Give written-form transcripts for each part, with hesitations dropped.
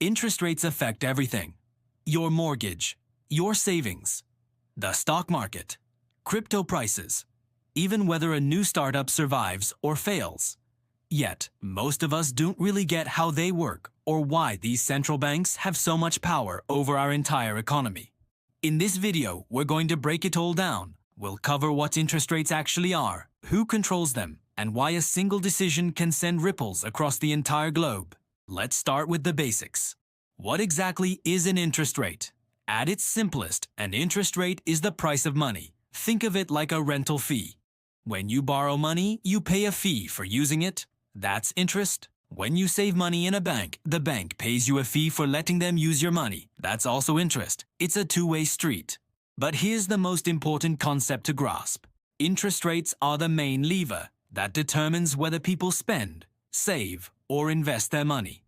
Interest rates affect everything. Your mortgage, your savings, the stock market, crypto prices, even whether a new startup survives or fails. Yet, most of us don't really get how they work or why these central banks have so much power over our entire economy. In this video, we're going to break it all down. We'll cover what interest rates actually are, who controls them, and why a single decision can send ripples across the entire globe. Let's start with the basics. What exactly is an interest rate? At its simplest, an interest rate is the price of money. Think of it like a rental fee. When you borrow money, you pay a fee for using it. That's interest. When you save money in a bank, the bank pays you a fee for letting them use your money. That's also interest. It's a two-way street. But here's the most important concept to grasp. Interest rates are the main lever that determines whether people spend, save, or invest their money.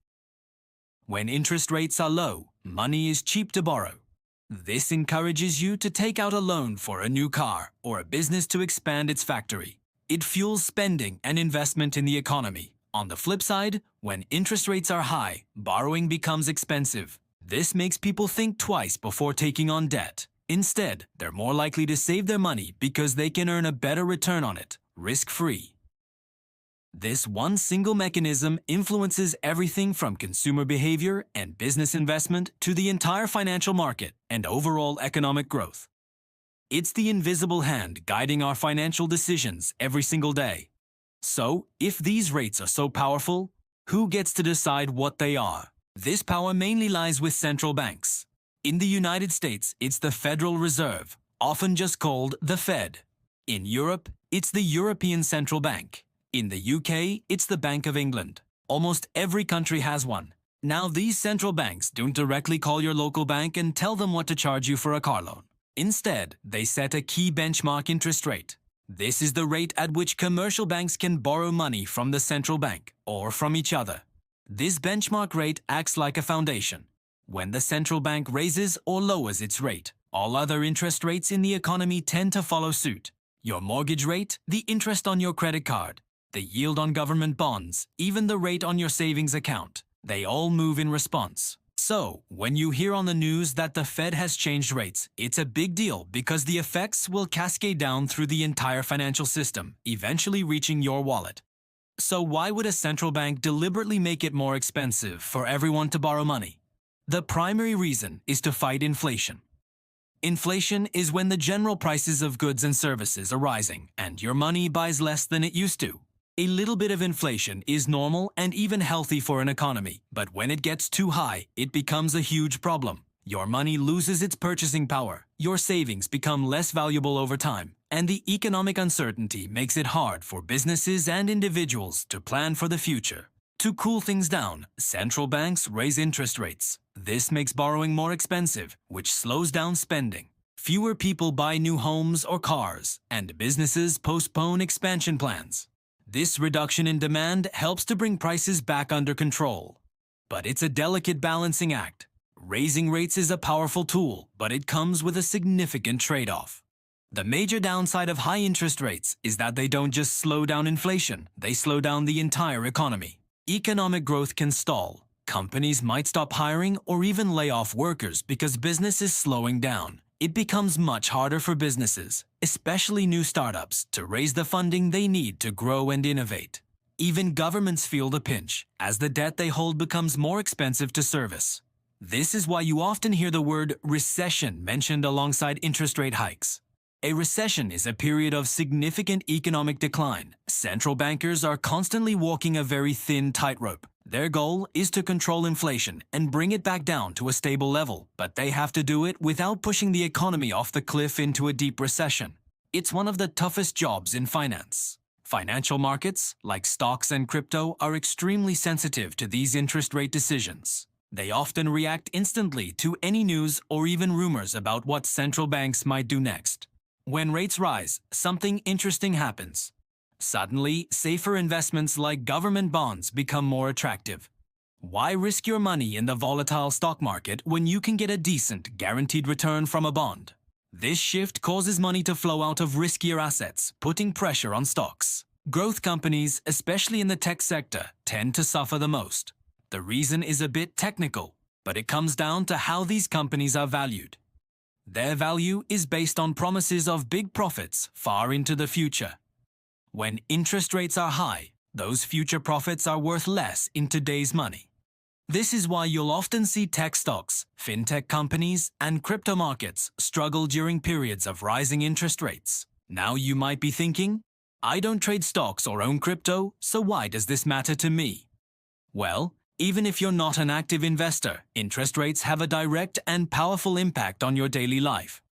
When interest rates are low, money is cheap to borrow. This encourages you to take out a loan for a new car or a business to expand its factory. It fuels spending and investment in the economy. On the flip side, when interest rates are high, borrowing becomes expensive. This makes people think twice before taking on debt. Instead, they're more likely to save their money because they can earn a better return on it, risk-free. This one single mechanism influences everything from consumer behavior and business investment to the entire financial market and overall economic growth. It's the invisible hand guiding our financial decisions every single day. So, if these rates are so powerful, who gets to decide what they are? This power mainly lies with central banks. In the United States, it's the Federal Reserve, often just called the Fed. In Europe, it's the European Central Bank. In the UK, it's the Bank of England. Almost every country has one. Now, these central banks don't directly call your local bank and tell them what to charge you for a car loan. Instead, they set a key benchmark interest rate. This is the rate at which commercial banks can borrow money from the central bank or from each other. This benchmark rate acts like a foundation. When the central bank raises or lowers its rate, all other interest rates in the economy tend to follow suit. Your mortgage rate, the interest on your credit card, the yield on government bonds, even the rate on your savings account, they all move in response. So, when you hear on the news that the Fed has changed rates, it's a big deal because the effects will cascade down through the entire financial system, eventually reaching your wallet. So why would a central bank deliberately make it more expensive for everyone to borrow money? The primary reason is to fight inflation. Inflation is when the general prices of goods and services are rising and your money buys less than it used to. A little bit of inflation is normal and even healthy for an economy, but when it gets too high, it becomes a huge problem. Your money loses its purchasing power, your savings become less valuable over time, and the economic uncertainty makes it hard for businesses and individuals to plan for the future. To cool things down, central banks raise interest rates. This makes borrowing more expensive, which slows down spending. Fewer people buy new homes or cars, and businesses postpone expansion plans. This reduction in demand helps to bring prices back under control. But it's a delicate balancing act. Raising rates is a powerful tool, but it comes with a significant trade-off. The major downside of high interest rates is that they don't just slow down inflation, they slow down the entire economy. Economic growth can stall. Companies might stop hiring or even lay off workers because business is slowing down. It becomes much harder for businesses, especially new startups, to raise the funding they need to grow and innovate. Even governments feel the pinch, as the debt they hold becomes more expensive to service. This is why you often hear the word recession mentioned alongside interest rate hikes. A recession is a period of significant economic decline. Central bankers are constantly walking a very thin tightrope. Their goal is to control inflation and bring it back down to a stable level, but they have to do it without pushing the economy off the cliff into a deep recession. It's one of the toughest jobs in finance. Financial markets, like stocks and crypto, are extremely sensitive to these interest rate decisions. They often react instantly to any news or even rumors about what central banks might do next. When rates rise, something interesting happens. Suddenly, safer investments like government bonds become more attractive. Why risk your money in the volatile stock market when you can get a decent, guaranteed return from a bond? This shift causes money to flow out of riskier assets, putting pressure on stocks. Growth companies, especially in the tech sector, tend to suffer the most. The reason is a bit technical. But it comes down to how these companies are valued. Their value is based on promises of big profits far into the future. When interest rates are high, those future profits are worth less in today's money. This is why you'll often see tech stocks, fintech companies, and crypto markets struggle during periods of rising interest rates. Now you might be thinking, I don't trade stocks or own crypto, so why does this matter to me? Well, even if you're not an active investor, interest rates have a direct and powerful impact on your daily life.